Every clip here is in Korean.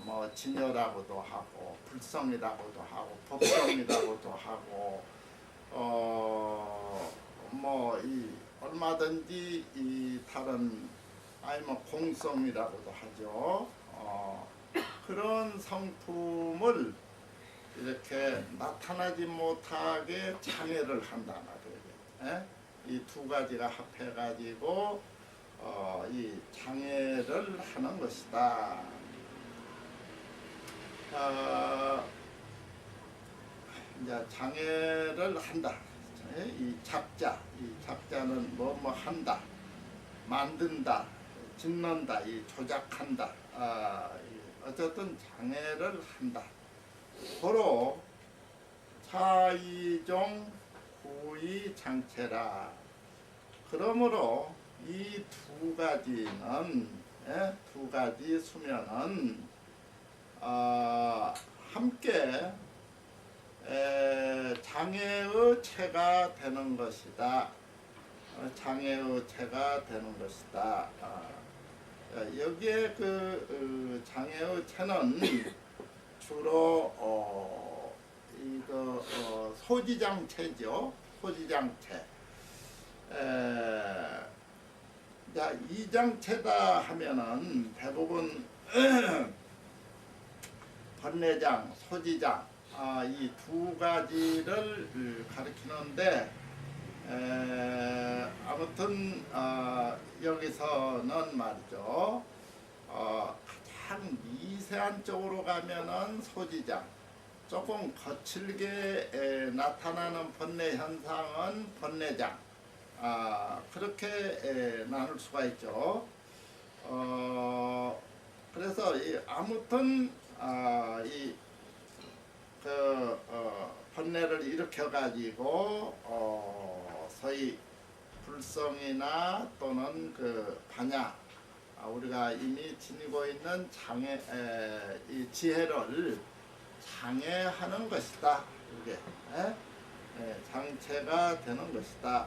뭐 진여라고도 하고 불성이라고도 하고 법성이라고도 하고 뭐 이 얼마든지 이 다른 아니 뭐 공성이라고도 하죠. 그런 성품을 이렇게 나타나지 못하게 장애를 한다 말이에요. 이 두 가지가 합해가지고 이 장애를 하는 것이다. 이제 장애를 한다. 이 작자는 뭐 한다, 만든다, 짓는다, 이 조작한다. 어쨌든 장애를 한다. 고로 차이종 후이 장체라. 그러므로 이 두 가지는 두 가지 수면은 함께 장애의 체가 되는 것이다. 장애의 체가 되는 것이다. 여기에 그 장애의 체는 주로 이거 소지장체죠. 소지장체. 이장체다 하면은 대부분 번뇌장, 소지장 이 두 가지를 가리키는데 아무튼 여기서는 말이죠. 가장 미세한 쪽으로 가면은 소지장, 조금 거칠게 나타나는 번뇌 현상은 번뇌장. 그렇게 나눌 수가 있죠. 그래서 아무튼 번뇌를 일으켜 가지고 소위 불성이나 또는 그 반야, 우리가 이미 지니고 있는 장애, 이 지혜를 장애하는 것이다. 이게 장체가 되는 것이다.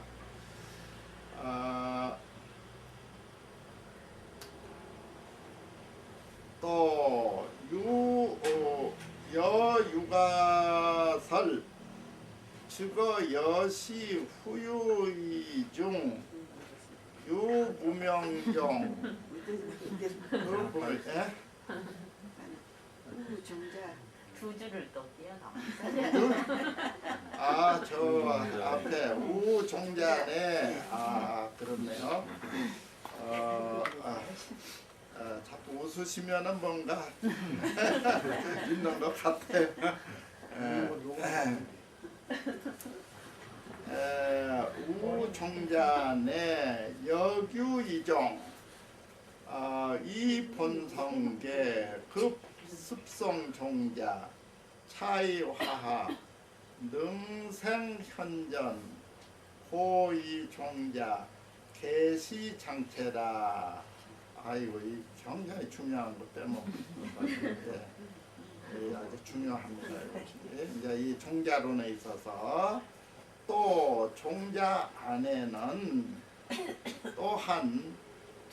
또 여유가설 즉어 여시 후유이중 유무명종 두 줄을 또 띄어넣어. 저 앞에 우종자네. 그렇네요. 자꾸 웃으시면은 뭔가 있는 것 같아요. 우종자네 여규이종 이 본성계 급 습성종자 차이화하 능생현전 호이종자 개시장체라. 아이고, 이 굉장히 중요한 것 때문에 아주 중요합니다. 이제 이 종자론에 있어서 또 종자 안에는 또한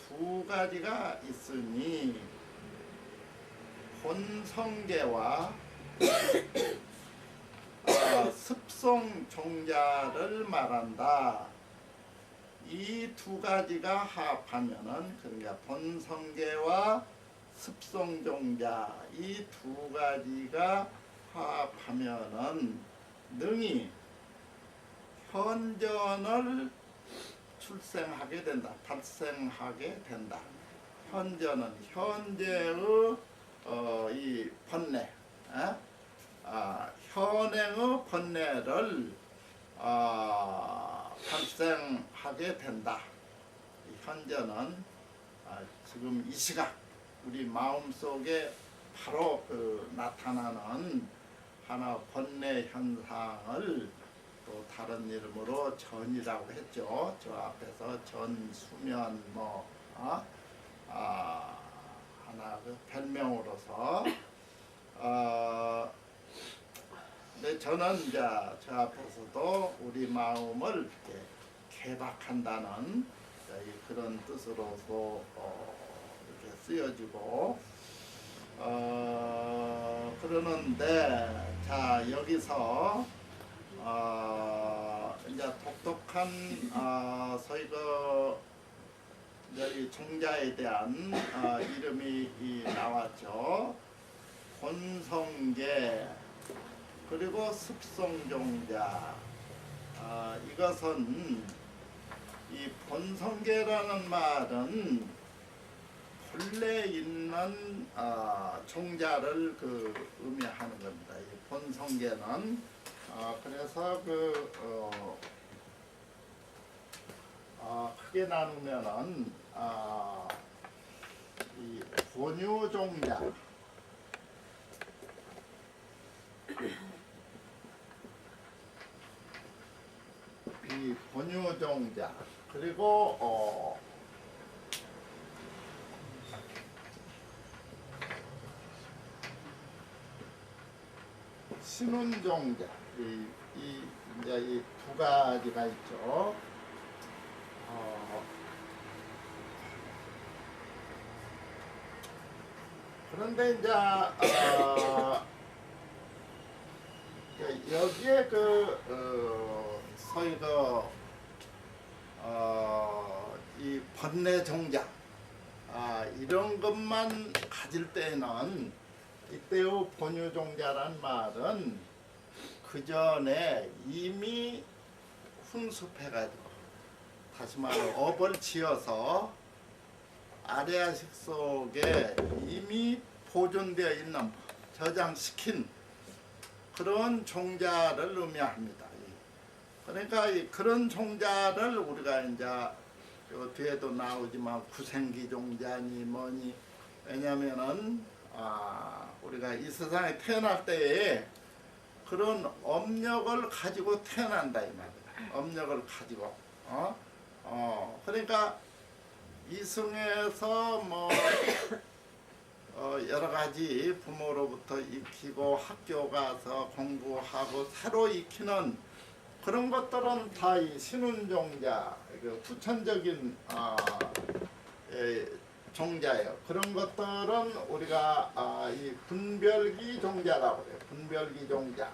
두 가지가 있으니 본성계와 습성 종자를 말한다. 이 두 가지가 합하면은 그러니까 본성계와 습성 종자 이 두 가지가 합하면은 능히 현전을 출생하게 된다. 발생하게 된다. 현전은 현재의 이 번뇌, 현행의 번뇌를 발생하게 된다. 현재는 지금 이 시각 우리 마음속에 바로 나타나는 하나 번뇌 현상을 또 다른 이름으로 전이라고 했죠. 저 앞에서 전, 수면 하나 그 별명으로서 근데 저는 이제 저 앞에서도 우리 마음을 이렇게 개박한다는 그런 뜻으로서 이렇게 쓰여지고 그러는데 자 여기서 이제 독특한 소위 그 여기 종자에 대한 이름이 나왔죠. 본성계 그리고 습성종자. 이것은 이 본성계라는 말은 본래 있는 종자를 의미하는 겁니다. 이 본성계는 그래서 크게 나누면은 이 본유종자, 이 본유종자 그리고 신운종자 이제 이 두 가지가 있죠. 그런데 이제 여기에 소위 이 번뇌 종자 이런 것만 가질 때는 이때의 본유종자란 말은 그 전에 이미 훈습해가지고 다시 말해 업을 지어서 아래아식 속에 이미 보존되어 있는 저장시킨 그런 종자를 의미합니다. 그러니까 그런 종자를 우리가 이제 요 뒤에도 나오지만 구생기 종자니 뭐니 왜냐면은 우리가 이 세상에 태어날 때에 그런 업력을 가지고 태어난다 이 말이야. 업력을 가지고 그러니까 이승에서 뭐 여러 가지 부모로부터 익히고 학교 가서 공부하고 새로 익히는 그런 것들은 다 이 신운종자, 후천적인 종자예요. 그런 것들은 우리가 이 분별기 종자라고 그래요. 분별기 종자.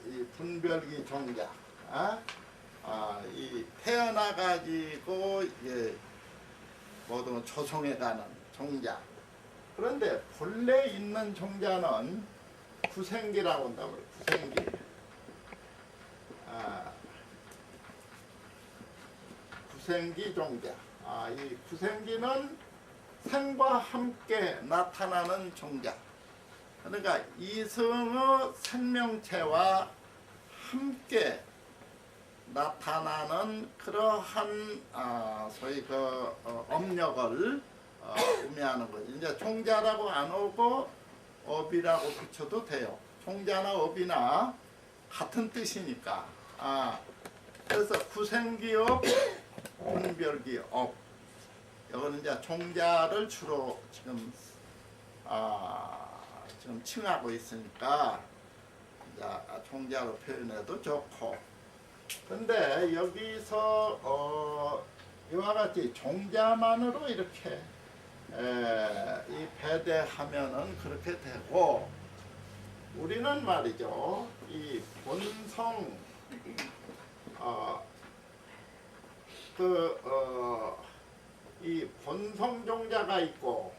이 분별기 종자. 이 태어나 가지고 모든 조성해 가는 종자. 그런데 본래 있는 종자는 구생기라고 한다고 그래요. 구생기. 구생기 종자. 이 구생기는 생과 함께 나타나는 종자. 그러니까 이성의 생명체와 함께 나타나는 그러한 소위 업력을 의미하는 거죠. 이제 종자라고 안 오고 업이라고 붙여도 돼요. 종자나 업이나 같은 뜻이니까. 그래서 구생기업, 분별기업. 이거는 이제 종자를 주로 지금 칭하고 있으니까 이제 종자로 표현해도 좋고. 근데 여기서 이와 같이 종자만으로 이렇게 이 배대하면은 그렇게 되고 우리는 말이죠. 이 본성 이 본성 종자가 있고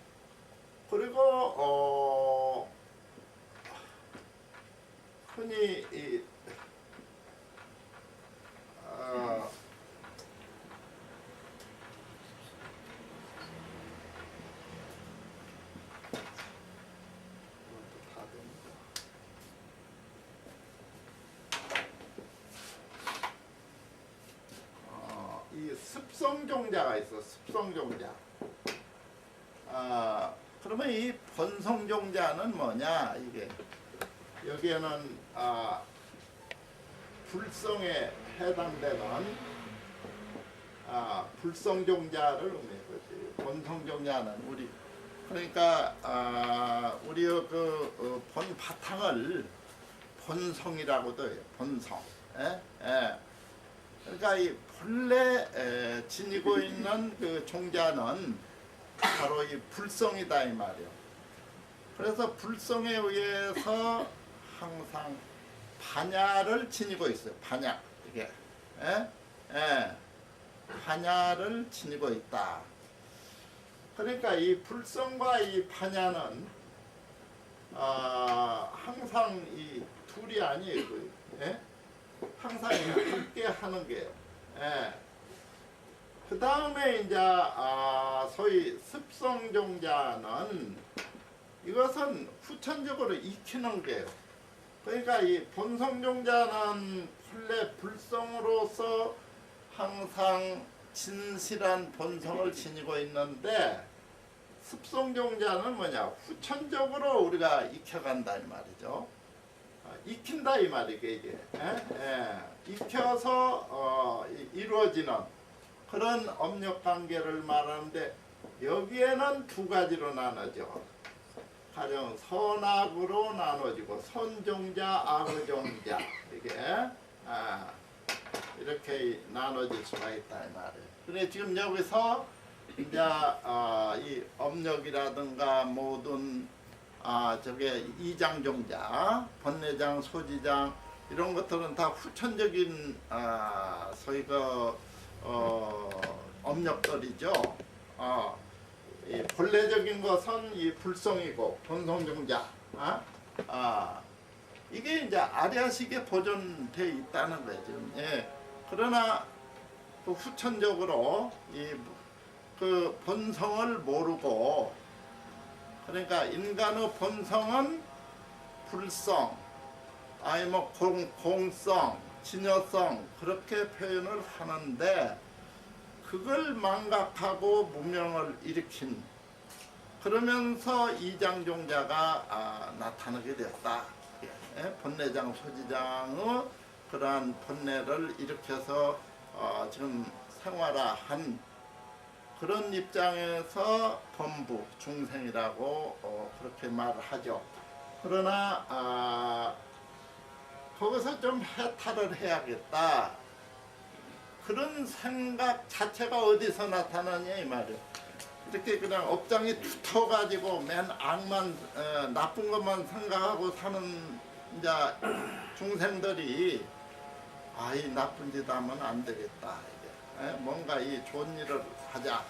그리고 흔히 이 습성종자가 있어. 습성종자. 그러면 이 본성종자는 뭐냐? 이게 여기에는 불성에 해당되는 불성종자를 의미하지. 본성종자는 우리 그러니까 우리의 본 바탕을 본성이라고도 해요. 본성. 그러니까 이 본래 지니고 있는 그 종자는 바로 이 불성이다 이 말이요. 그래서 불성에 의해서 항상 반야를 지니고 있어요. 반야 이게 반야를 지니고 있다. 그러니까 이 불성과 이 반야는 항상 이 둘이 아니에요. 항상 함께 하는 게요. 그 다음에 이제 소위 습성종자는 이것은 후천적으로 익히는 게요. 그러니까 이 본성종자는 본래 불성으로서 항상 진실한 본성을 지니고 있는데 습성종자는 뭐냐 후천적으로 우리가 익혀간다 이 말이죠. 익힌다 이 말이게 이게 익혀서 이루어지는 그런 업력관계를 말하는데 여기에는 두 가지로 나눠져. 가령 선악으로 나눠지고 선종자, 악의종자 이렇게 나눠질 수가 있다 이 말이에요. 근데 지금 여기서 이제 이 업력이라든가 모든 저게 이장종자, 번뇌장, 소지장 이런 것들은 다 후천적인 소위 그 업력들이죠. 이 본래적인 것은 이 불성이고 본성종자. 이게 이제 아리아식에 보존되어 있다는 거예요. 지금. 그러나 그 후천적으로 그 본성을 모르고 그러니까 인간의 본성은 불성, 아니 뭐 공성, 진여성 그렇게 표현을 하는데 그걸 망각하고 무명을 일으킨 그러면서 이장종자가 나타나게 되었다. 번뇌장, 소지장의 그러한 번뇌를 일으켜서 지금 생활화한 그런 입장에서 범부, 중생이라고 그렇게 말을 하죠. 그러나 거기서 좀 해탈을 해야겠다. 그런 생각 자체가 어디서 나타나냐 이 말이에요. 이렇게 그냥 업장이 두터가지고 맨 악만 나쁜 것만 생각하고 사는 이제 중생들이 이 나쁜 짓 하면 안 되겠다. 이게 뭔가 이 좋은 일을 하자.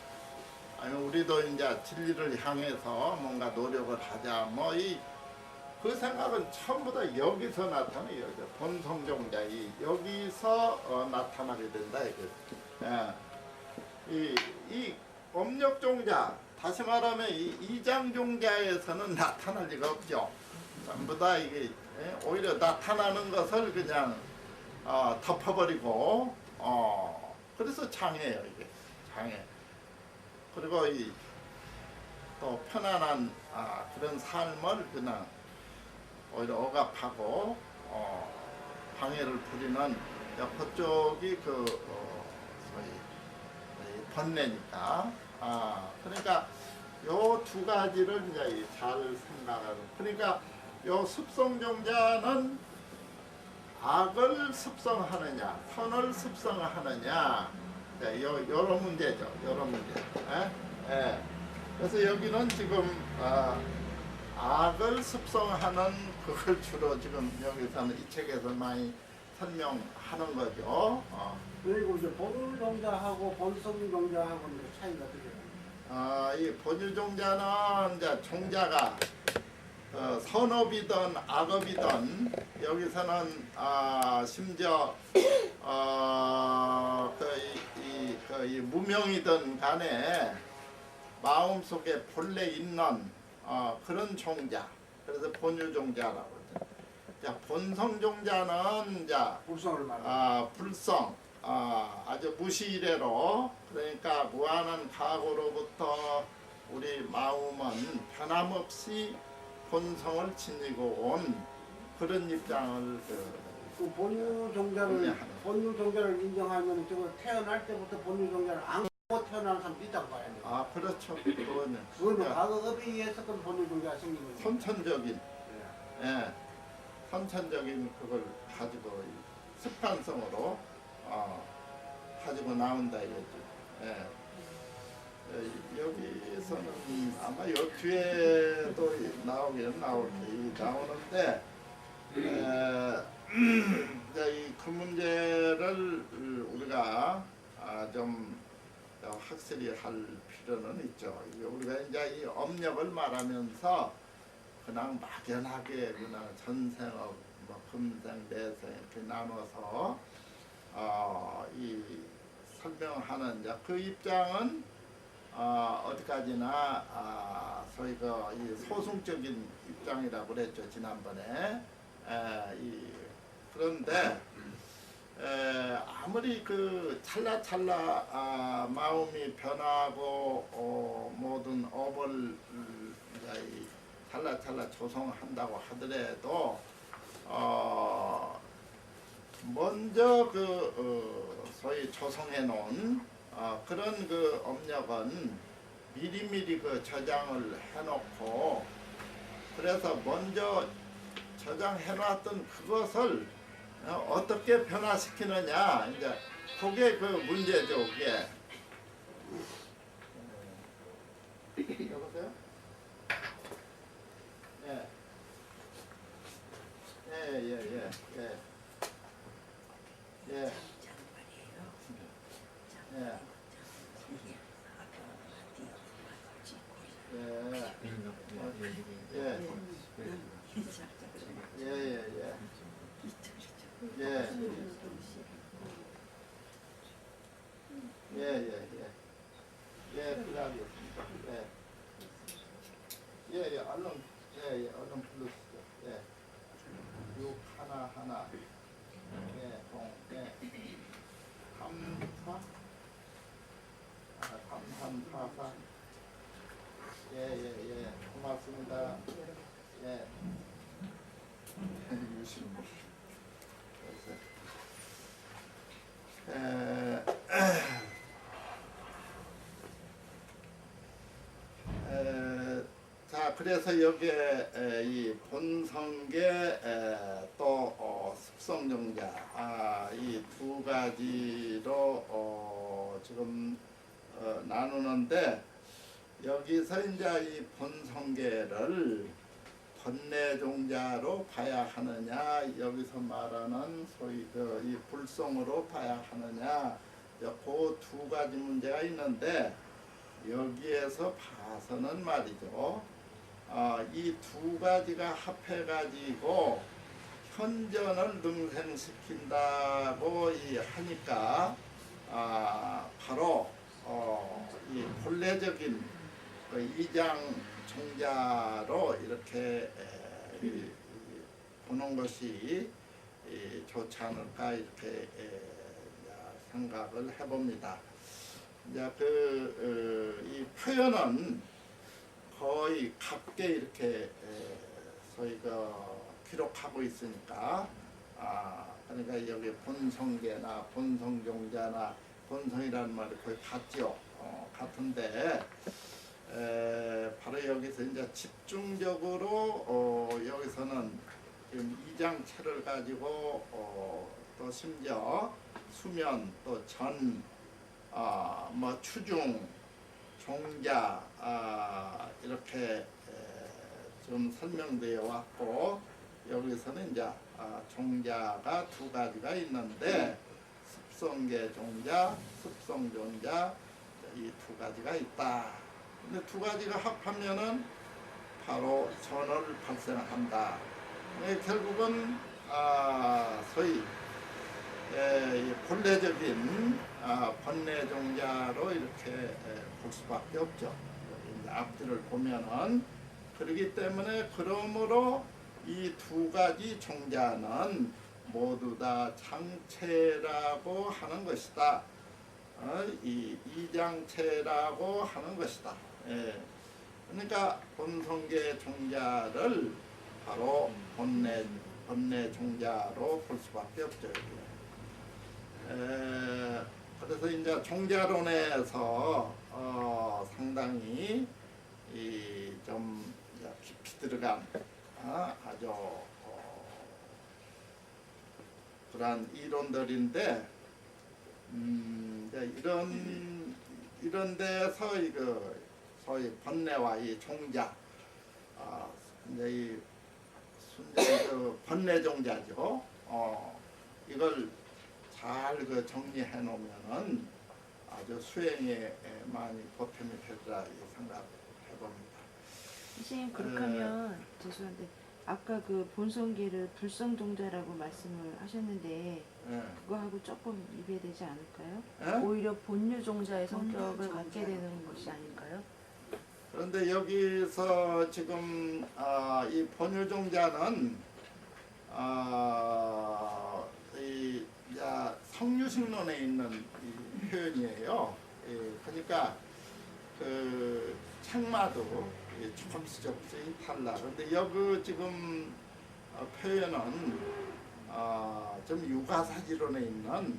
아니 우리도 이제 진리를 향해서 뭔가 노력을 하자. 그 생각은 전부 다 여기서 나타나요. 본성종자 여기서 나타나게 된다 이게. 이 업력종자 다시 말하면 이 이장종자에서는 나타날 리가 없죠. 전부 다 이게 오히려 나타나는 것을 그냥 덮어버리고 그래서 장애예요 이게 장애. 그리고 또 편안한 그런 삶을 그냥 오히려 억압하고 방해를 부리는 그쪽이 소위 번뇌니까. 그러니까 요 두 가지를 이제 잘 생각하는. 그러니까 요 습성종자는 악을 습성하느냐, 선을 습성하느냐, 여러 문제죠. 여러 문제. 그래서 여기는 지금 악을 습성하는 그걸 주로 지금 여기서는 이 책에서 많이 설명하는 거죠. 그리고 이제 본유종자하고 본성종자하고는 차이가 어떻게 돼요? 이 본유종자는 이제 종자가 선업이든 악업이든 여기서는 심지어 이 무명이든 간에 마음속에 본래 있는 그런 종자. 그래서 본유종자라고 하죠. 자, 본성종자는 불성을 말하는 불성, 아주 무시이래로 그러니까 무한한 과거로부터 우리 마음은 변함없이 본성을 지니고 온 그런 입장을 그 본유종자를 인정하면 저거 태어날 때부터 본유종자를 안 하고 태어나는 사람도 있다고 봐야 돼요. 그렇죠. 그거는 과거업에 의해서 그 본유종자가 생긴 거죠. 선천적인 선천적인 그걸 가지고 습관성으로 가지고 나온다 이거죠. 여기서는 아마 요 뒤에도 나오긴 나오는데 이제 그 문제를 우리가 좀 확실히 할 필요는 있죠. 우리가 이제 이 업력을 말하면서 그냥 막연하게 그냥 전생업, 뭐 금생, 내생 이렇게 나눠서 이 설명하는 이제 그 입장은 어디까지나 소위 이 소승적인 입장이라고 그랬죠 지난번에. 그런데 아무리 그 찰나찰나 마음이 변하고 모든 업을 찰나찰나 조성한다고 하더라도 먼저 소위 조성해 놓은 그런 그 업력은 미리미리 그 저장을 해놓고 그래서 먼저 저장해 놨던 그것을 어떻게 변화시키느냐 이제 그게 그 문제죠. 그게 여보세요? 예. 예. 예. 얼른 불러주세요. 예. 6 하나. 예, 동, 예. 3, 4. 3, 4, 4. 예. 고맙습니다. 예. 자, 그래서 여기에 이 본성계 또 습성정자 이 두 가지로 지금 나누는데 여기서 이제 이 본성계를 번뇌종자로 봐야 하느냐 여기서 말하는 소위 이 불성으로 봐야 하느냐 그 두 가지 문제가 있는데 여기에서 봐서는 말이죠. 이 두 가지가 합해가지고 현전을 능생시킨다고 하니까 바로 이 본래적인 이장 종자로 이렇게 보는 것이 좋지 않을까 이렇게 생각을 해봅니다. 이제 이 표현은 거의 같게 이렇게 소위 기록하고 있으니까 그러니까 여기 본성계나 본성종자나 본성이라는 말이 거의 같죠. 같은데 바로 여기서 이제 집중적으로 여기서는 지금 이장체를 가지고 또 심지어 수면 또 전 뭐 추중 종자 이렇게 좀 설명되어 왔고 여기서는 이제 종자가 두 가지가 있는데 습성계 종자, 습성종자 이 두 가지가 있다. 근데 두 가지가 합하면은 바로 전을 발생한다. 결국은 소위 본래적인 번뇌종자로 이렇게 볼 수밖에 없죠. 앞뒤를 보면은 그렇기 때문에 그러므로 이 두 가지 종자는 모두 다 장체라고 하는 것이다. 이 이장체라고 하는 것이다. 그러니까 본성계 종자를 바로 본래 종자로 볼 수밖에 없죠. 그래서 이제 종자론에서 상당히 좀 깊이 들어간 아주 그러한 이론들인데 이런 이런 데서 이거 소위 번뇌와 이 종자, 이제 이 순전히 그 번뇌 종자죠. 이걸 잘 그 정리해 놓으면은 아주 수행에 많이 보탬이 되리라 생각해 봅니다. 선생님 그렇게 하면 죄송한데 아까 그 본성계를 불성종자라고 말씀을 하셨는데 예. 그거하고 조금 위배되지 않을까요? 예? 오히려 본유종자의 성격을 본유종자. 갖게 되는 것이 아닐까요? 그런데 여기서 지금 이 본유종자는 이 성유식론에 있는 이 표현이에요. 그러니까 그 책마도 조금씩 달라. 그런데 여기 지금 표현은 좀 유가사지론에 있는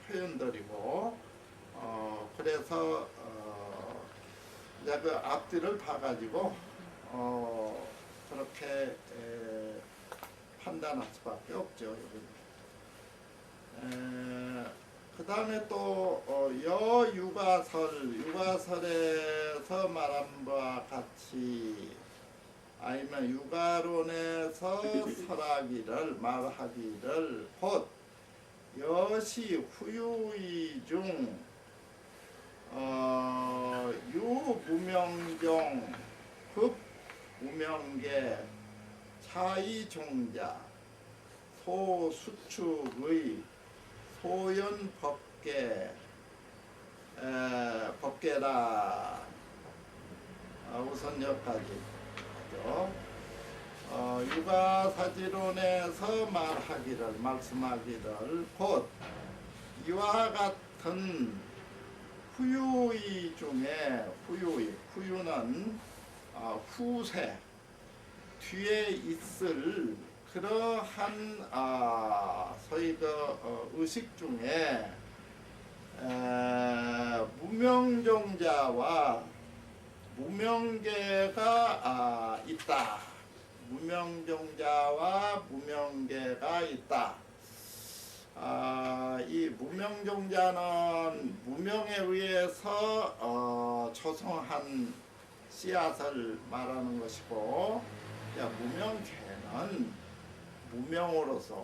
표현들이고 그래서 이제 그 앞뒤를 봐가지고 그렇게 판단할 수밖에 없죠. 그 다음에 또 유가설에서 말한 바와 같이 아니면 유가론에서 설하기를 말하기를 곧 여시 후유이 중 유무명종 흡무명계 차이종자 소수축의 소연법계 법계라. 우선 여기까지 하죠. 유가사지론에서 말씀하기를 곧 이와 같은 후유의 중에 후유는 후세 뒤에 있을 그러한 소위 그 의식 중에 무명종자와 무명계가 있다. 무명종자와 무명계가 있다. 이 무명종자는 무명에 의해서 초성한 씨앗을 말하는 것이고, 무명계는 무명으로서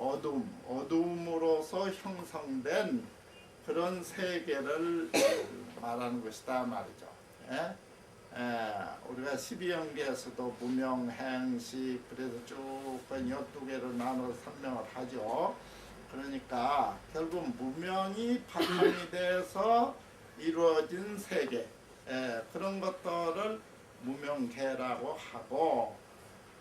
어둠으로서 형성된 그런 세계를 말하는 것이다 말이죠. 우리가 12연계에서도 무명행식 그래서 쭉 12개를 나눠 설명을 하죠. 그러니까 결국 무명이 바탕이 돼서 이루어진 세계, 그런 것들을 무명계라고 하고,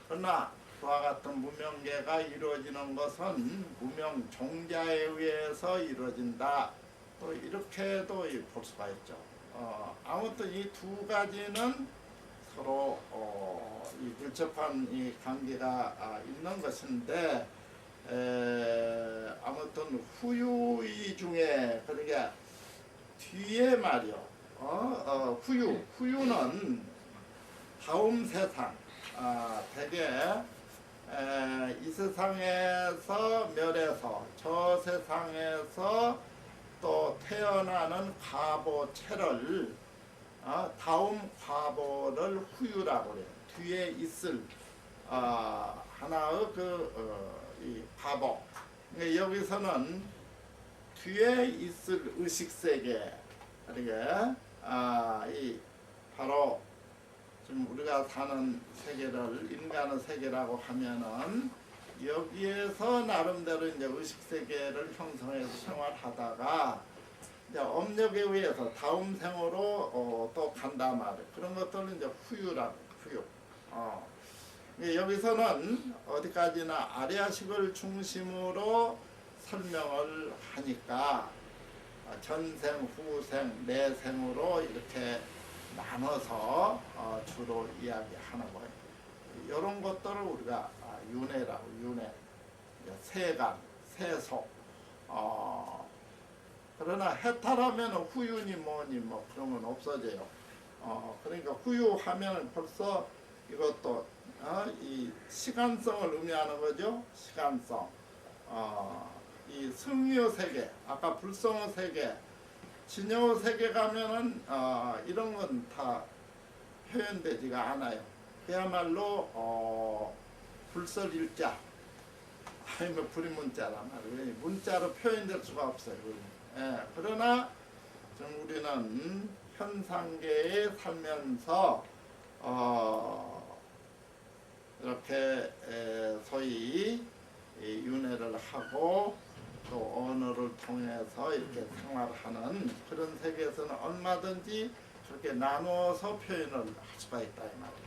그러나 그와 같은 무명계가 이루어지는 것은 무명종자에 의해서 이루어진다. 또 이렇게도 볼 수가 있죠. 아무튼 이 두 가지는 서로 이 밀접한 이 관계가 있는 것인데, 아무튼 후유의 중에, 그러니까 뒤에 말이요. 후유는 다음 세상, 대개 이 세상에서 멸해서 저 세상에서 또 태어나는 과보체를 다음 과보를 후유라고 그래요. 뒤에 있을 하나의 이 과보. 그러니까 여기서는 뒤에 있을 의식세계, 그러니까 이 바로 지금 우리가 사는 세계를 인간의 세계라고 하면은 여기에서 나름대로 이제 의식 세계를 형성해서 생활하다가 이제 업력에 의해서 다음 생으로 또 간다 말이에요. 그런 것들은 이제 후유라고 후유. 여기서는 어디까지나 아리아식을 중심으로 설명을 하니까 전생, 후생, 내생으로 이렇게 나눠서 주로 이야기하는 거예요. 이런 것들을 우리가 윤회라고, 윤회, 세간, 세속. 그러나 해탈하면 후윤이 뭐니 뭐 그런 건 없어져요. 그러니까 후유하면 벌써 이것도 이 시간성을 의미하는 거죠. 시간성. 이 승유 세계, 아까 불성의 세계, 진여 세계 가면은 이런 건 다 표현되지가 않아요. 그야말로 불설일자, 아니면 불이문자란 말이에요. 문자로 표현될 수가 없어요. 예, 그러나 지금 우리는 현상계에 살면서 이렇게 소위 윤회를 하고 또 언어를 통해서 이렇게 생활하는 그런 세계에서는 얼마든지 그렇게 나누어서 표현을 할 수가 있다 이 말이에요.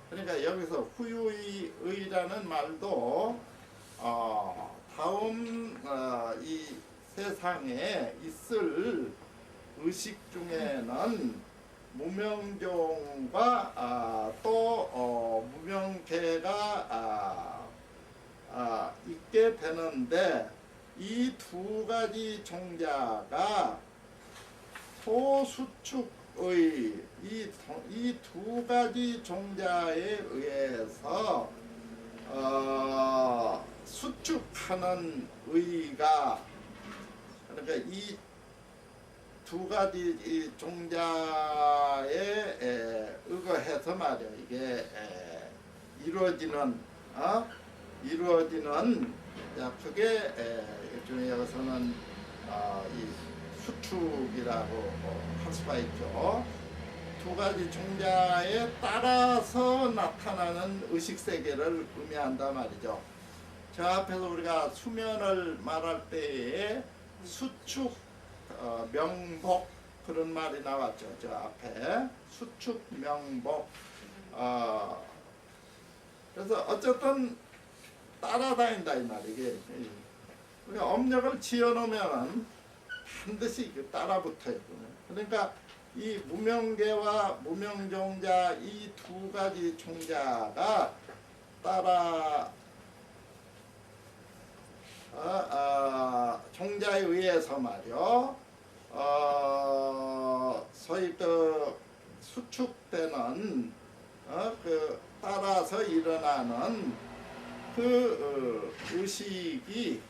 그러니까 여기서 후유의라는 말도 다음 이 세상에 있을 의식 중에는 무명종과 또 무명계가 있게 되는데 이 두 가지 종자가 소수축의 이 두 가지 종자에 의해서 수축하는 의가, 그러니까 이 두 가지 이 종자에 의거해서 말이야 이게 이루어지는 자, 그게 일종의 여기서는 이 수축이라고 할 수가 있죠. 두 가지 종자에 따라서 나타나는 의식세계를 의미한다 말이죠. 저 앞에서 우리가 수면을 말할 때에 수축, 명복 그런 말이 나왔죠. 저 앞에 수축, 명복. 그래서 어쨌든 따라다닌다 이 말이게. 그러니까 업력을 지어놓으면 반드시 따라 붙어요. 그러니까 이 무명계와 무명종자 이 두 가지 종자가 따라 종자에 의해서 말이요. 소위 그 수축되는 그 따라서 일어나는 그 의식이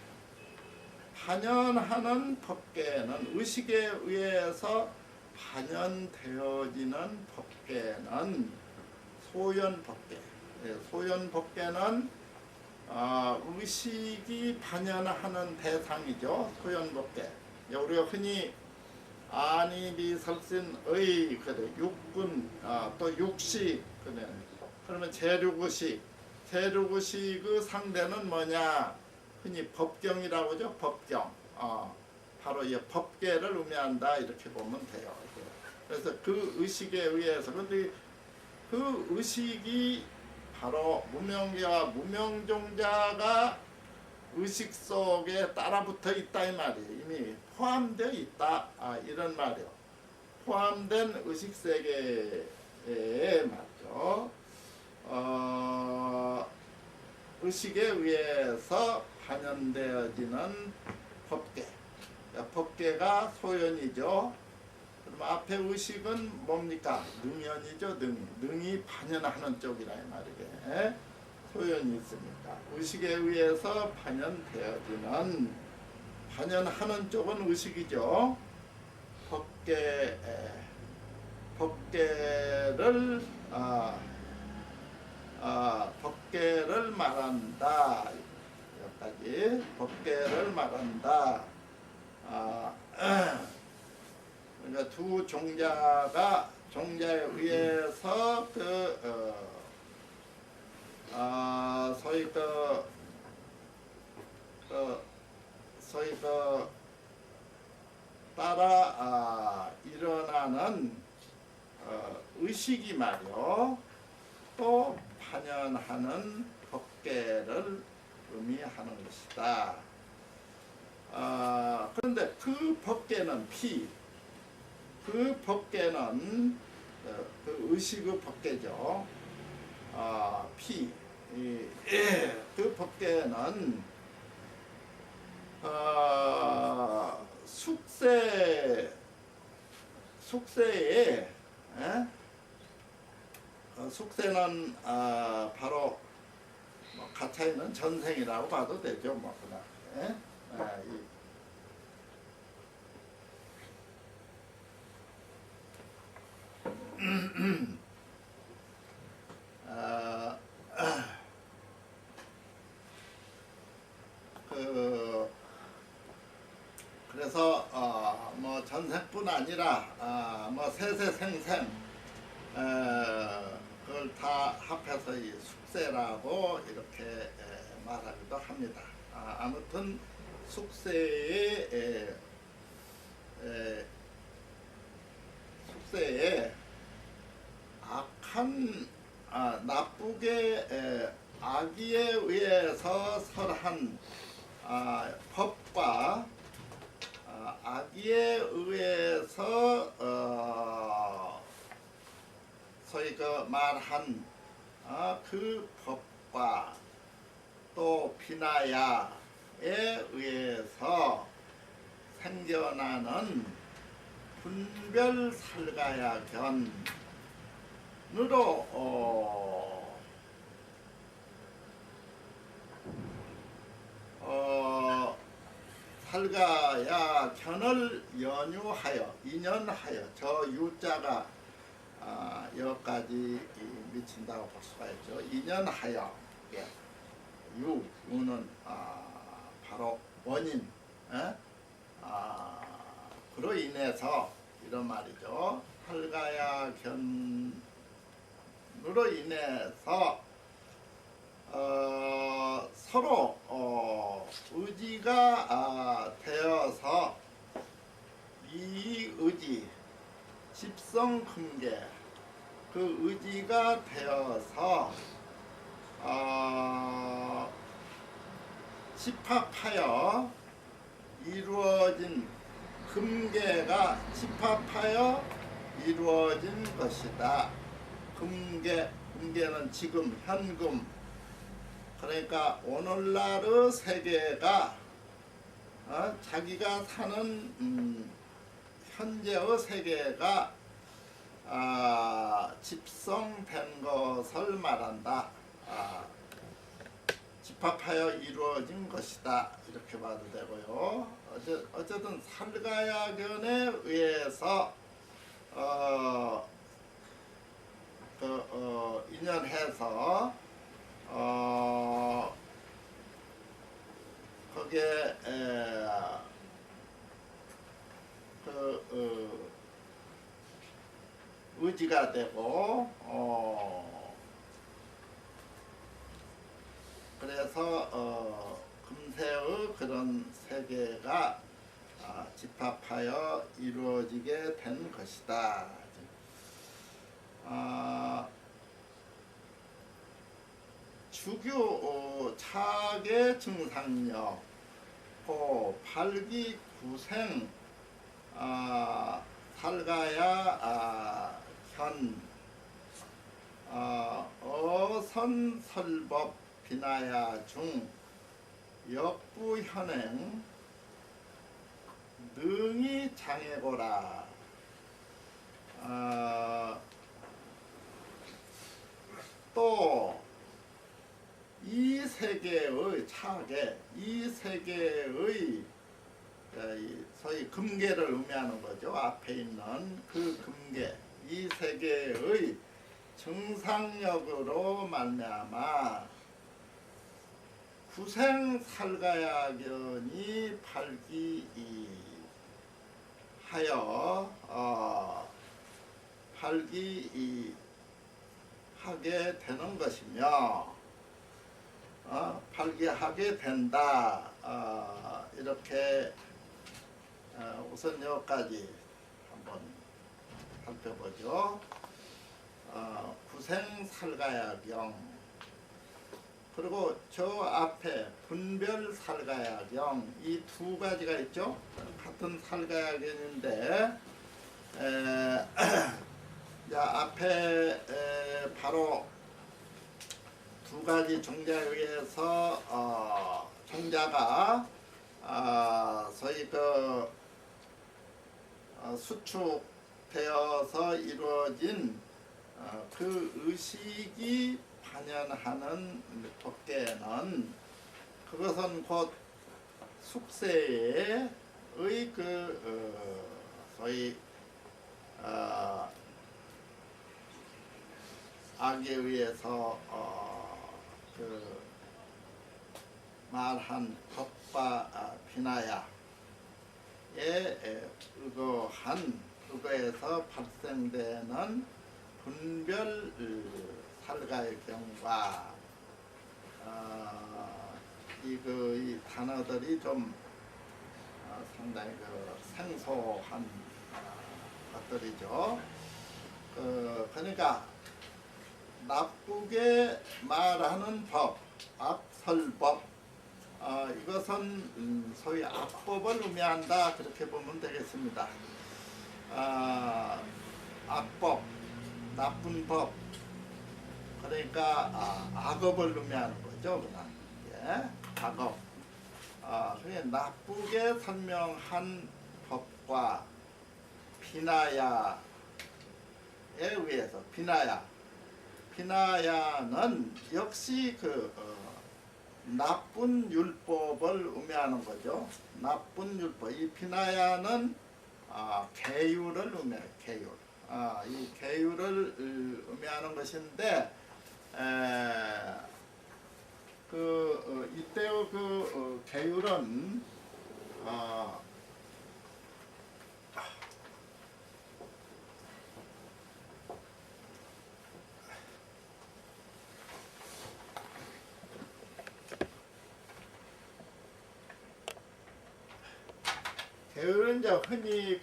반연하는 법계는 의식에 의해서 반연되어지는 법계는 소연법계. 소연법계는 의식이 반연하는 대상이죠. 소연법계. 우리가 흔히 아니비설신의 그래 육군 또 육식 그래. 그러면 제륙의식. 제륙의식의 상대는 뭐냐? 흔히 법경이라고 하죠. 법경. 바로 이 법계를 의미한다 이렇게 보면 돼요. 그래서 그 의식에 의해서 근데 그 의식이 바로 무명계와 무명종자가 의식 속에 따라붙어 있다 이 말이에요. 이미 포함되어 있다 이런 말이에요. 포함된 의식 세계에 맞죠. 의식에 의해서 반영되어지는 법계. 법계가 소연이죠. 그럼 앞에 의식은 뭡니까? 능연이죠. 능이 반영하는 쪽이라 이 말이게. 소연이 있으니까 의식에 의해서 반영되어지는 반영하는 쪽은 의식이죠. 법계를 법계를 말한다. 여기까지 법계를 말한다. 그러니까 두 종자가 종자에 의해서 소위 따라 일어나는 의식이 말이요 또 반영하는 법계를 의미하는 것이다. 그런데 그 법계는 그 법계는 그 의식의 법계죠. 그 법계는 숙세에 숙세는 바로 가차있는 전생이라고 봐도 되죠. 어, 그 그래서 뭐 전생뿐 아니라 뭐 세세생생 그걸 다 합해서 이 숙세라고 이렇게 말하기도 합니다. 아무튼 숙세에 악한 나쁘게 악의에 의해서 설한 법과 악의에 의해서 소위 그 말한 그 법과 또 비나야에 의해서 생겨나는 분별 살가야견으로 살가야견을 연유하여 인연하여 저 유자가 여기까지 미친다고 볼 수가 있죠. 인연하여 유는 바로 원인 그로 인해서 이런 말이죠. 살가야견으로 인해서 서로 의지가 되어서 이 의지 집성금계 그 의지가 되어서 집합하여 이루어진 금계가 집합하여 이루어진 것이다. 금계는 지금 현금 그러니까 오늘날의 세계가 자기가 사는 현재의 세계가 집성된 것을 말한다. 집합하여 이루어진 것이다. 이렇게 봐도 되고요. 어쨌든 살가야견에 의해서 인연해서 거기에 의지가 되고 그래서 금세의 그런 세계가 집합하여 이루어지게 된 것이다. 주교 차계 증상력 발기구생 살가야 현 어선설법 비나야 중 역부현행 능이 장애고라. 또 이 세계의 차계, 이 세계의 소위 금계를 의미하는 거죠. 앞에 있는 그 금계, 이 세계의 증상력으로 말미암아 구생살가야견이 발기하게 되는 것이며 발기하게 된다. 이렇게 우선 여기까지 한번 살펴보죠. 구생살가야경 그리고 저 앞에 분별살가야경 이 두 가지가 있죠. 같은 살가야경인데 앞에 바로 두 가지 종자에 의해서 종자가 소위 그 수축되어서 이루어진 그 의식이 반연하는 법계는 그것은 곧 숙세의 그 소위 악에 의해서 그 말한 법과 비나야에 의거한 그거에서 발생되는 분별 살가의 경우가 이 단어들이 좀 상당히 그 생소한 것들이죠. 그러니까 나쁘게 말하는 법, 악설법, 이것은 소위 악법을 의미한다 그렇게 보면 되겠습니다. 악법, 나쁜 법, 그러니까 악업을 의미하는 거죠. 그냥 악업. 그게 나쁘게 설명한 법과 비나야에 의해서 비나야는 역시 그 나쁜 율법을 의미하는 거죠. 나쁜 율법. 이 비나야는 계율을 의미해요. 계율. 이 계율을 의미하는 것인데 이때의 계율은 계율은 이제 흔히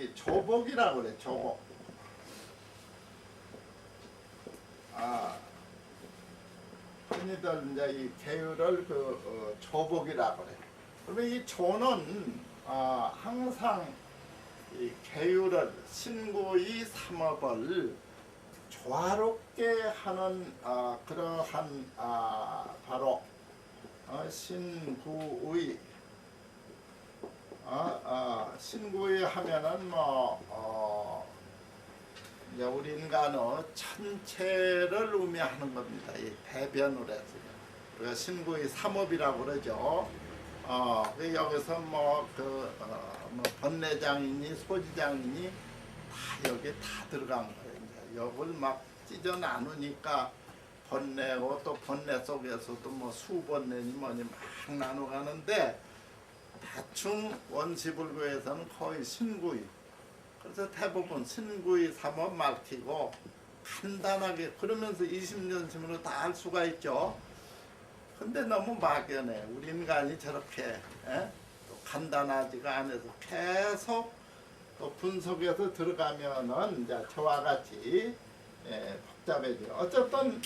이 조복이라고 그래. 조복. 흔히들 이제 이 계율을 조복이라고 그래. 그러면 이 조는 항상 이 계율을 신구의 삼업을 조화롭게 하는 그러한 바로 신구의 신구의 하면은 이제 우리 인간의 천체를 의미하는 겁니다. 이 대변을 해서 우리가 신구의 삼업이라고 그러죠. 여기서 번뇌장이니 소지장이니 다 여기 다 들어간 거예요. 이제 여걸 막 찢어 나누니까 번뇌고 또 번뇌 속에서도 수번뇌니 뭐니 막 나눠가는데 대충 원시불교에서는 거의 신구의, 그래서 대부분 신구의 삼업 말티고 간단하게 그러면서 20년심으로 다 할 수가 있죠. 근데 너무 막연해. 우리 인간이 저렇게 또 간단하지가 않아서 계속 또 분석해서 들어가면은 이제 저와 같이 복잡해져요. 어쨌든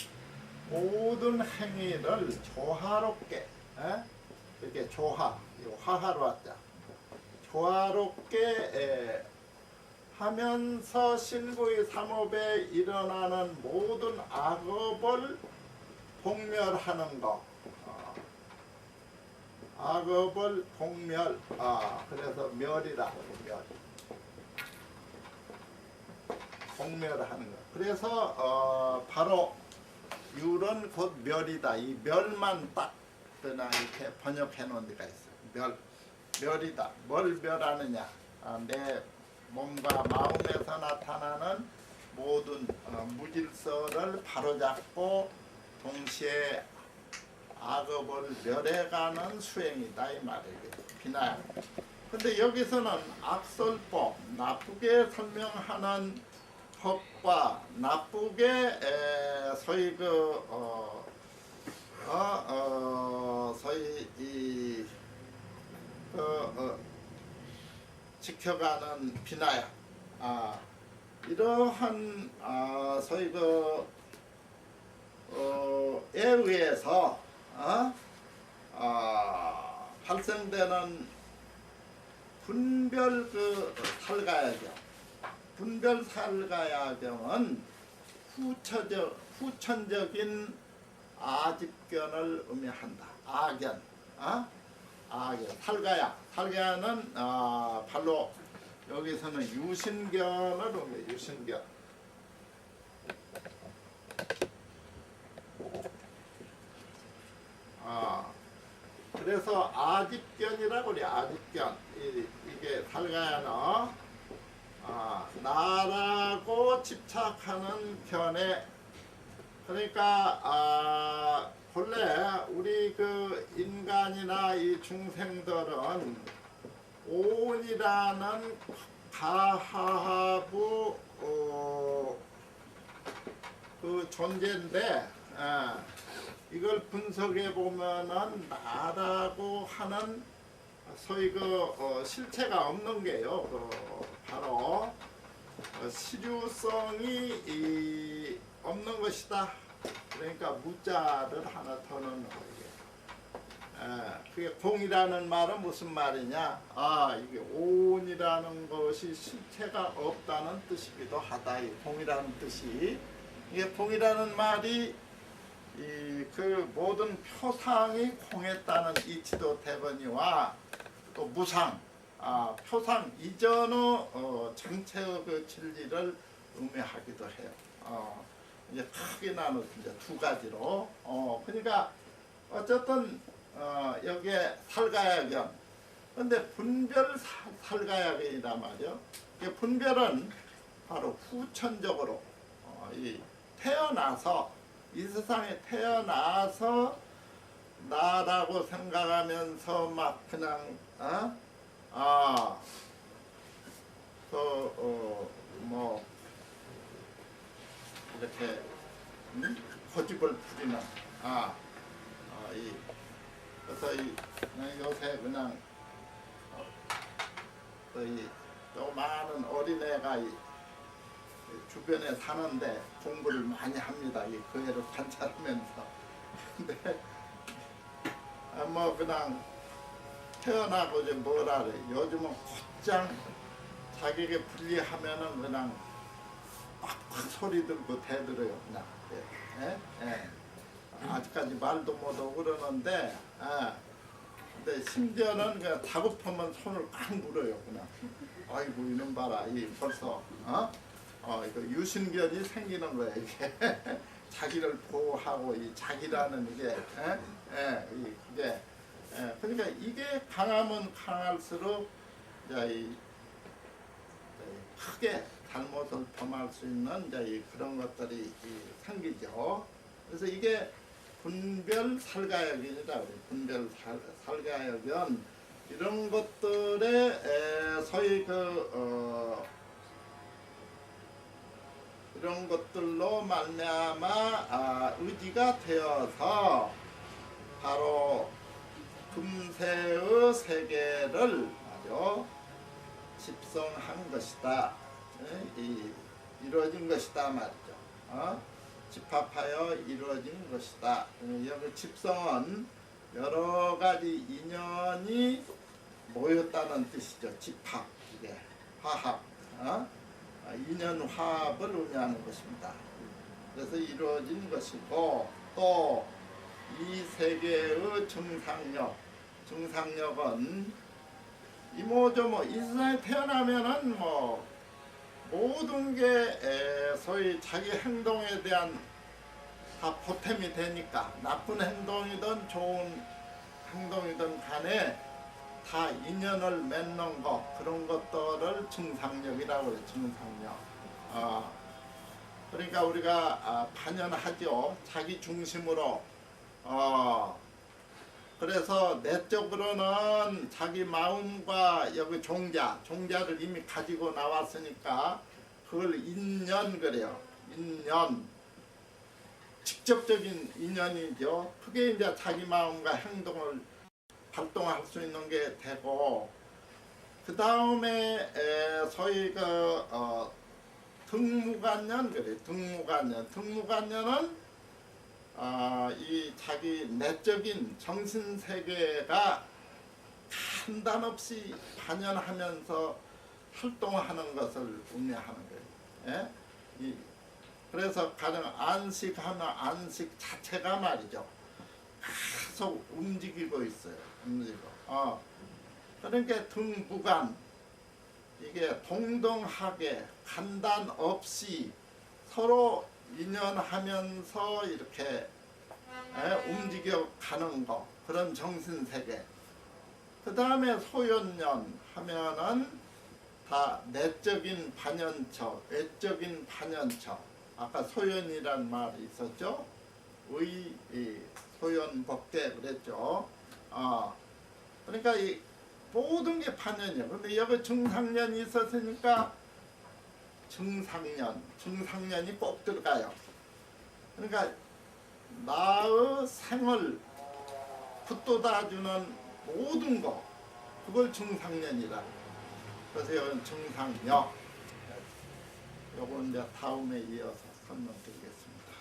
모든 행위를 조화롭게 이렇게 화하로 왔자 조화롭게 하면서 신구의 삼업에 일어나는 모든 악업을 복멸하는 것. 악업을 복멸. 그래서 멸이라고 해요. 복멸하는 것. 그래서 바로 율은 곧 멸이다. 이 멸만 딱 그냥 이렇게 번역해 놓은 데가 있어요. 멸이다. 뭘 멸하느냐? 내 몸과 마음에서 나타나는 모든 무질서를 바로잡고 동시에 악업을 멸해가는 수행이다 이 말이에요. 비나야. 근데 여기서는 악설법, 나쁘게 설명하는 법과 나쁘게 소위 소위 이 지켜가는 비나야. 이러한 소위 에 의해서 발생되는 분별 살가야경. 분별 살가야경은 후천적인 아집견을 의미한다. 아견. 아견. 살가야는 발로 여기서는 유신견을 의미해요. 유신견. 그래서 아집견이라고 그래. 아집견. 이게 살가야는 나라고 집착하는 견해. 그러니까 본래 우리 그 인간이나 이 중생들은 오온이라는 가하부 그 존재인데 이걸 분석해 보면은 나라고 하는 소위 그 실체가 없는 게요. 바로 실유성이 없는 것이다. 그러니까 무자를 하나 더 넣는 거예요. 그게 공이라는 말은 무슨 말이냐? 이게 오온이라는 것이 실체가 없다는 뜻이기도 하다. 이 공이라는 뜻이. 이게 공이라는 말이 그 모든 표상이 공했다는 이치도 대번이와 또 무상, 표상 이전의 정체의 그 진리를 의미하기도 해요. 이제 크게 나눠서 이제 두 가지로. 그러니까 어쨌든 여기에 살가야견. 근데 분별 살가야견이란 말이요. 분별은 바로 후천적으로 이 태어나서 이 세상에 태어나서 나라고 생각하면서 막 그냥 뭐 이렇게 고집을 부리는 그래서 요새 그냥 또 많은 어린애가 주변에 사는데 공부를 많이 합니다. 그 애를 관찰하면서. 근데 뭐 그냥 태어나고 이제 뭐라 그래. 요즘은 곧장 자기에게 불리하면은 그냥 빡빡 소리 들고 대들어요. 그냥. 아직까지 말도 못하고 그러는데, 근데 심지어는 그냥 다급하면 손을 꽉 물어요. 그냥. 아이고 이놈 봐라. 벌써 이거 유신견이 생기는 거예요. 이게 자기를 보호하고 이 자기라는 이게 그게 그러니까 이게 강하면 강할수록 이제 크게 잘못을 범할 수 있는 이제 그런 것들이 생기죠. 그래서 이게 분별 살가역이라고 그래요. 분별 살가역은 이런 것들에 소위 이런 것들로 말미암아 의지가 되어서 바로 금세의 세계를 아주 집성한 것이다. 이루어진 것이다 말이죠. 집합하여 이루어진 것이다. 여기 집성은 여러 가지 인연이 모였다는 뜻이죠. 집합, 이게 화합, 인연 화합을 의미하는 것입니다. 그래서 이루어진 것이고 또 이 세계의 정상력은 이모저모 이 세상에 태어나면은 뭐 모든 게 소위 자기 행동에 대한 다 보탬이 되니까 나쁜 행동이든 좋은 행동이든 간에 다 인연을 맺는 것 그런 것들을 정상력이라고 해요. 정상력. 그러니까 우리가 반연하죠. 자기 중심으로. 그래서 내적으로는 자기 마음과 여기 종자를 이미 가지고 나왔으니까 그걸 인연 그래요. 인연. 직접적인 인연이죠. 그게 이제 자기 마음과 행동을 활동할 수 있는 게 되고 그 다음에 소위 등무관년 그래. 등무관년은 이 자기 내적인 정신 세계가 간단없이 반연하면서 활동하는 것을 의미하는 거예요. 그래서 가령 안식하면 안식 자체가 말이죠. 계속 움직이고 있어요. 그러니까 등무관 이게 동등하게 간단 없이 서로 인연하면서 이렇게 움직여 가는 거 그런 정신세계. 그 다음에 소연년 하면은 다 내적인 반연처, 외적인 반연처. 아까 소연이란 말이 있었죠. 의, 소연법계 그랬죠. 그러니까 이 모든 게 반연이에요. 근데 여기 중상년이 있었으니까 중상년이 꼭 들어가요. 그러니까 나의 생을 붙돋아주는 모든 거, 그걸 중상년이라. 그래서 이건 중상여. 요건 이제 다음에 이어서 설명드리겠습니다.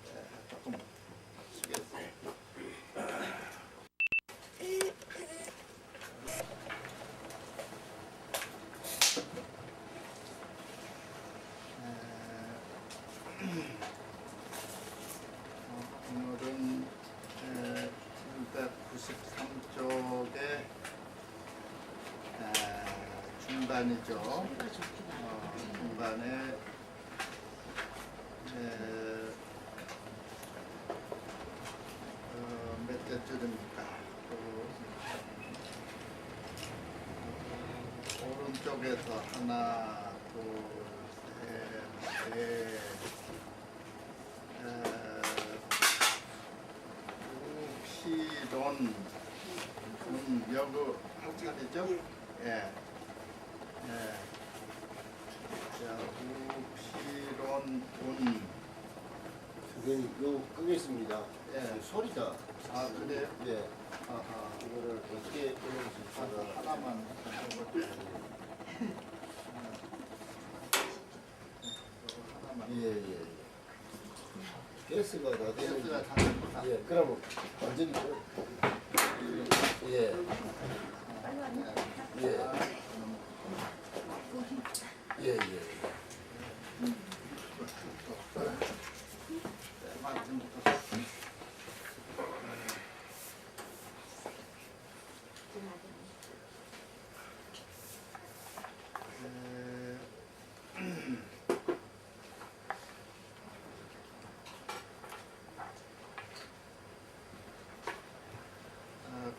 네, 조금 쉬겠습니다. 오늘은 793쪽의 중간이죠. 중간에 몇째 줄입니까? 오른쪽에서 하나, 둘, 셋, 넷, 우피론, 여기 한 차례죠? 예. 자, 우피론, 선생님, 이거 끄겠습니다. 예. 소리가. 아, 그래요? 예. 아하. 이거를 어떻게 끊는지 제가. 하나만 하나만. 예, 예. 가스가 다 가스가 되는지. 다 됩니다. 예, 그러면 완전히. 예. 예. 예, 예.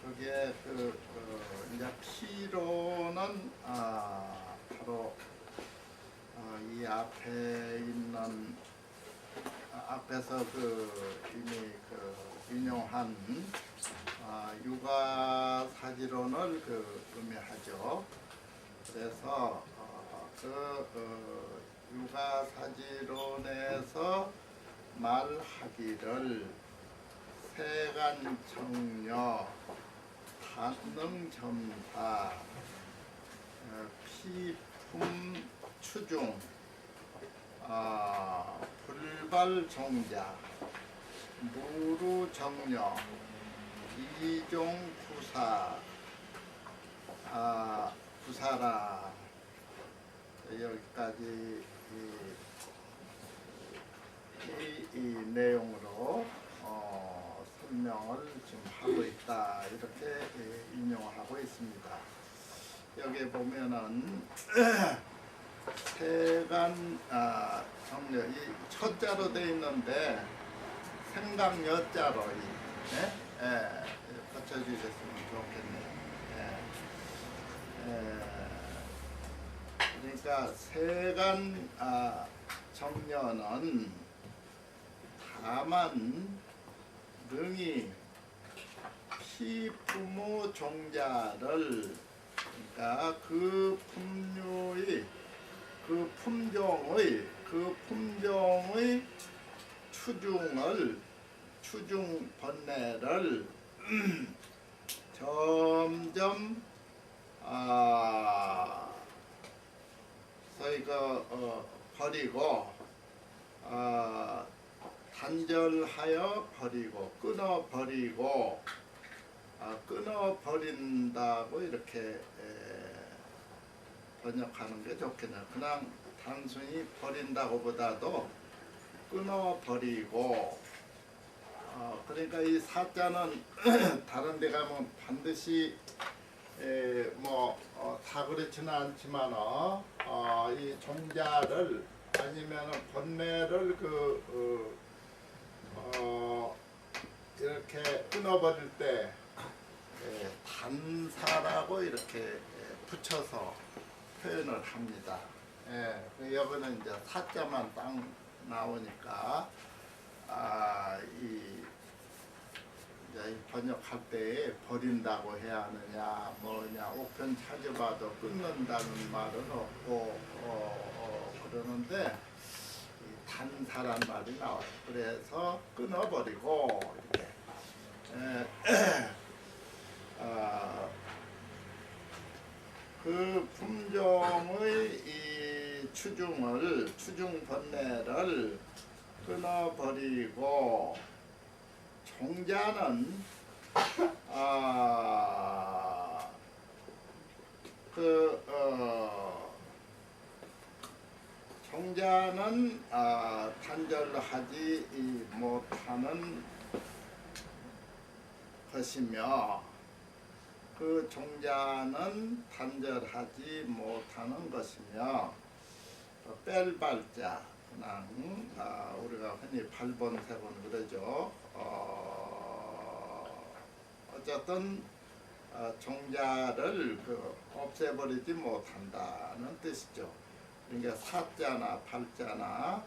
그게 이제 피로는 바로 이 앞에 있는 앞에서 이미 인용한 육아사지론을 의미하죠. 그래서 육아사지론에서 말하기를 세간청려, 단능점사, 피품추중, 불발종자, 무루정려, 이종구사, 구사라. 여기까지 이 내용으로 설명을 지금 하고 있다, 이렇게 인용하고 있습니다. 여기 보면은 세간 정려, 이 첫자로 되어 있는데 생각 여자로 붙여주셨으면 좋겠네요. 그러니까 세간 정려는 다만 능히 피부모 종자를, 그러니까 그 품류의 그 품종의 추중 번뇌를 점점 저희 버리고 단절하여 버리고 끊어버린다고 이렇게 번역하는 게 좋겠네요. 그냥 단순히 버린다고 보다도 끊어버리고, 그러니까 이 사자는 다른 데 가면 반드시 다 그렇지는 않지만 이 종자를 아니면 번뇌를 이렇게 끊어버릴 때 단사라고 이렇게 붙여서 표현을 합니다. 예, 그 여기는 이제 사자만 딱 나오니까 이제 이 번역할 때 버린다고 해야 하느냐 뭐냐 우편 찾아봐도 끊는다는 말은 없고 그러는데 이 단사란 말이 나와요. 그래서 끊어버리고 이렇게 그 품종의 이 추중 번뇌를 끊어버리고 종자는 종자는 단절하지 못하는 것이며 그 종자는 단절하지 못하는 것이며 뺄발자 그냥 우리가 흔히 발본색은 그러죠. 어쨌든 종자를 없애버리지 못한다는 뜻이죠. 그러니까 사자나 발자나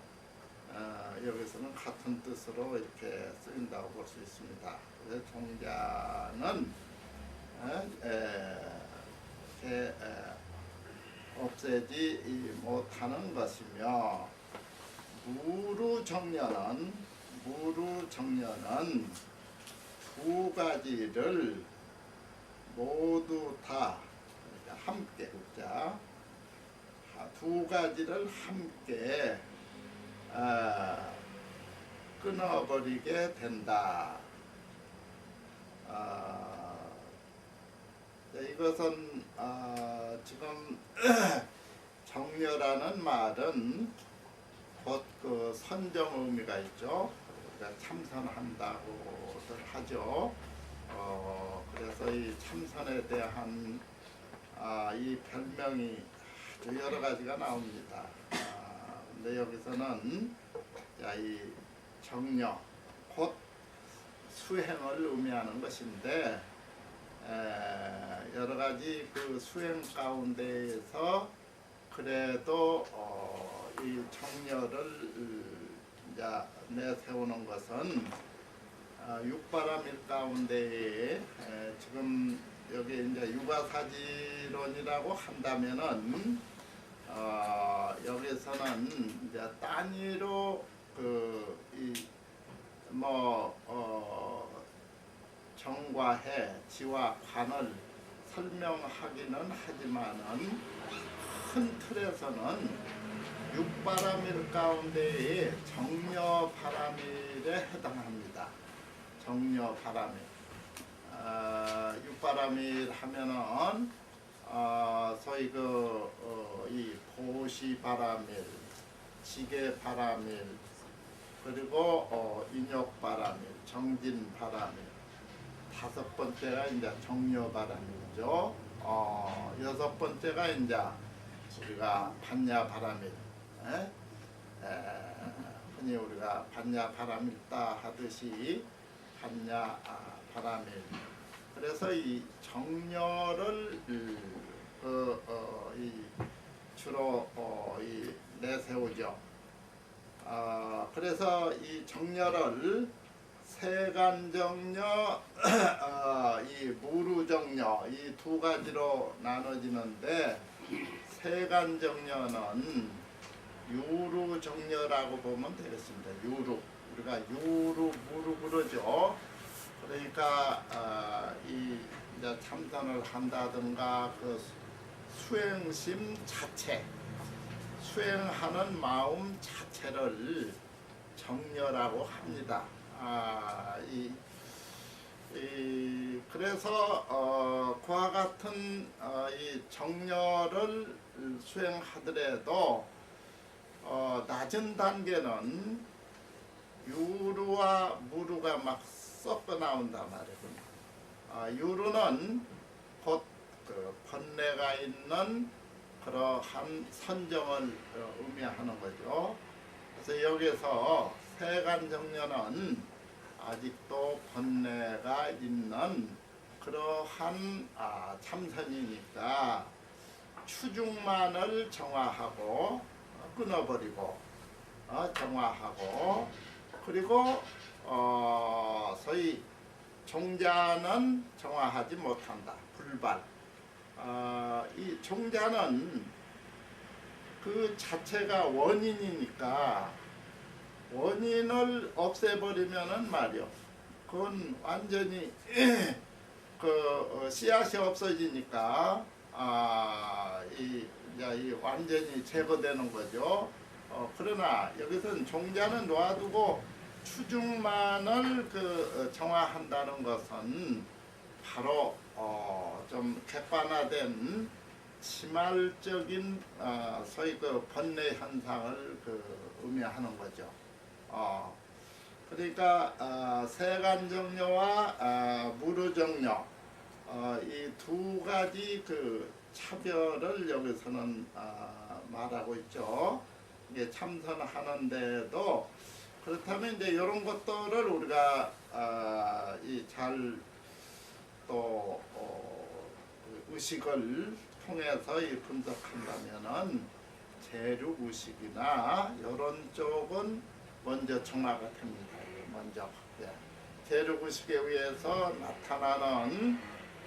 여기서는 같은 뜻으로 이렇게 쓰인다고 볼 수 있습니다. 그래서 종자는 없애지 못하는 것이며 무루정려는 두 가지를 모두 다 함께 두 가지를 함께 끊어버리게 된다. 이것은 지금 정려라는 말은 곧 그 선정 의미가 있죠. 그러니까 참선한다고들 하죠. 그래서 이 참선에 대한 이 별명이 아주 여러 가지가 나옵니다. 근데 여기서는 이 정려 곧 수행을 의미하는 것인데 여러 가지 그 수행 가운데에서 그래도 이 정려를 이제 내세우는 것은 육바람일 가운데에 지금 여기 이제 육아사지론이라고 한다면은 여기서는 이제 단위로 정과 해, 지와 관을 설명하기는 하지만은 큰 틀에서는 육바람일 가운데에 정려바람일에 해당합니다. 정려바람일. 육바람일 하면은 소위 이 보시바람일, 지게바람일, 그리고 인욕바람일, 정진바람일. 다섯 번째가 이제 정려바람일이죠. 여섯 번째가 이제 우리가 반야바람일. 흔히 우리가 반야바람일다 하듯이 반야바람일. 그래서 이 정려를 주로 내세우죠. 그래서 이 정려를 세간정려, 이 무루정려 이 두 가지로 나눠지는데 세간정려는 유루정려라고 보면 되겠습니다. 유루, 우리가 유루 무루 그러죠. 그러니까 이 이제 참선을 한다든가 그 수행심 자체, 수행하는 마음 자체를 정려라고 합니다. 그래서 그와 같은 이 정려를 수행하더라도 낮은 단계는 유루와 무루가 막 섞어 나온단 말이군요. 유루는 곧 그 번뇌가 있는 그러한 선정을 의미하는 거죠. 그래서 여기서 세간정려는 아직도 번뇌가 있는 그러한 참선이니까 추중만을 정화하고 끊어버리고 정화하고 그리고 소위 종자는 정화하지 못한다. 불발. 이 종자는 그 자체가 원인이니까 원인을 없애버리면은 말이요. 그건 완전히 그 씨앗이 없어지니까 이 완전히 제거되는 거죠. 그러나 여기서는 종자는 놔두고 추중만을 정화한다는 것은 바로 좀 객관화된 치말적인 소위 그 번뇌 현상을 의미하는 거죠. 그러니까 세간정료와 무르정료 이 두 가지 차별을 여기서는 말하고 있죠. 이게 참선하는데도 그렇다면 이제 이런 것들을 우리가 잘 또 의식을 통해서 분석한다면은 재륙 의식이나 이런 쪽은 먼저 정화가 됩니다. 먼저 재륙 의식에 의해서 나타나는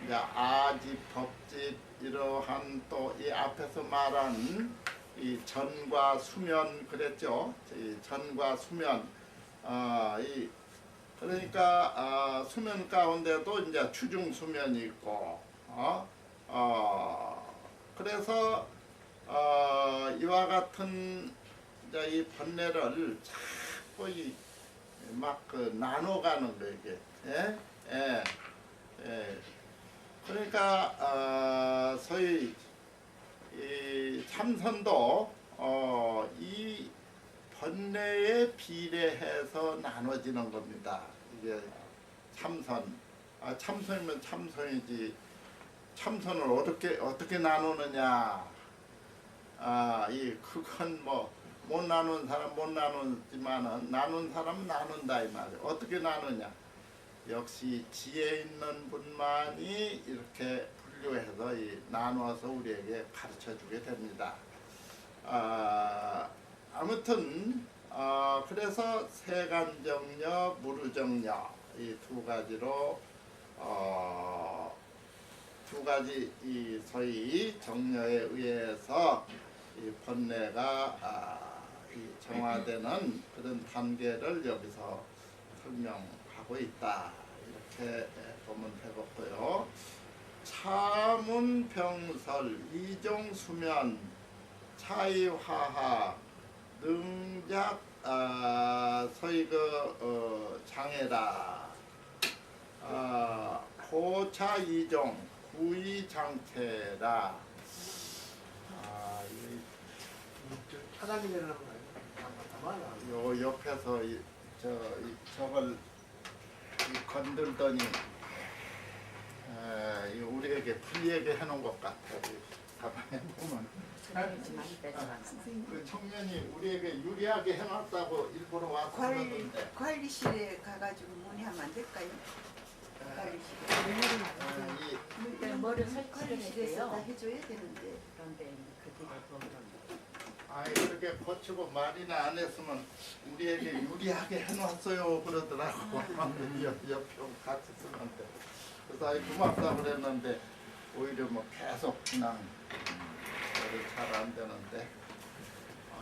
이제 아집, 법집 이러한 또 이 앞에서 말한 이 전과 수면 그랬죠. 이 전과 수면 그러니까 수면 가운데도 이제 추중 수면이 있고 그래서 이와 같은 이제 이 번뇌를 자꾸 막 나눠가는 거 이게. 그러니까 소위 이 참선도 이 번뇌에 비례해서 나눠지는 겁니다. 이게 참선. 참선이면 참선이지. 참선을 어떻게 나누느냐. 그건 못 나눈 사람 못 나누지만은 나눈 사람은 나눈다 이 말이에요. 어떻게 나누냐. 역시 지혜 있는 분만이 이렇게 분류해서 나누어서 우리에게 가르쳐 주게 됩니다. 아무튼 그래서 세간정려, 무르정려 이 두 가지로 두 가지 이 소위 정려에 의해서 이 번뇌가 정화되는 그런 단계를 여기서 설명하고 있다. 이렇게 보면 되겠고요. 차문병설, 이종수면, 차이화학, 능작, 소위 장애다. 고차이종, 구이장체라. 차단이 내려는 거예요. 요 옆에서 저걸 건들더니 우리에게 불리하게 해놓은 것 같아요. 가만히 보면 사람이 좀 많이 뺏어갔어. 그 청년이 우리에게 유리하게 해놨다고 일부러 와서 그러던데 관리실에 가가지고 문의하면 안 될까요? 관리실에. 그때 뭐를 설치를 관리실에서 다 했대요. 해줘야 되는데. 그런데 그때가 더 그런데. 이렇게 거치고 말이나 안 했으면 우리에게 유리하게 해놨어요 그러더라고. 옆에 같이 쓰는데 그래서 고맙다 그랬는데 오히려 계속 그냥 잘 안 되는데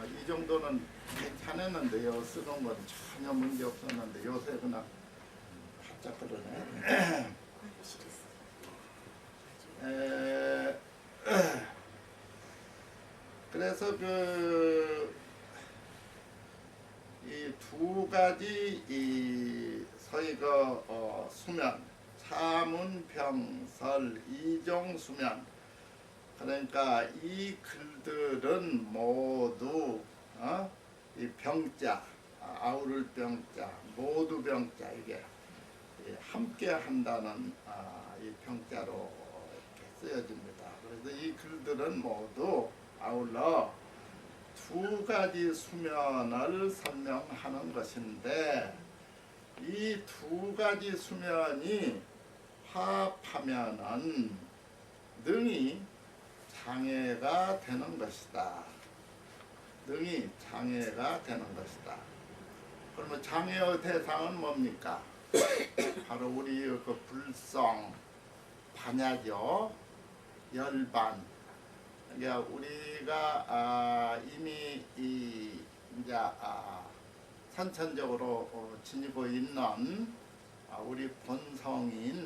이 정도는 괜찮았는데요. 쓰는 건 전혀 문제 없었는데 요새 그냥 바짝 그러네. 그래서 이 두 가지 소위 수면, 차문병설, 이종수면 그러니까 이 글들은 모두 이 병자, 아우를 병자, 모두 병자 이게 함께 한다는 이 병자로 이렇게 쓰여집니다. 그래서 이 글들은 모두 아울러 두 가지 수면을 설명하는 것인데 이 두 가지 수면이 화합하면은 능히 장애가 되는 것이다. 능이 장애가 되는 것이다. 그러면 장애의 대상은 뭡니까? 바로 우리 그 불성, 반야죠. 열반. 그러니까 우리가 이미 이제 선천적으로 지니고 있는 우리 본성인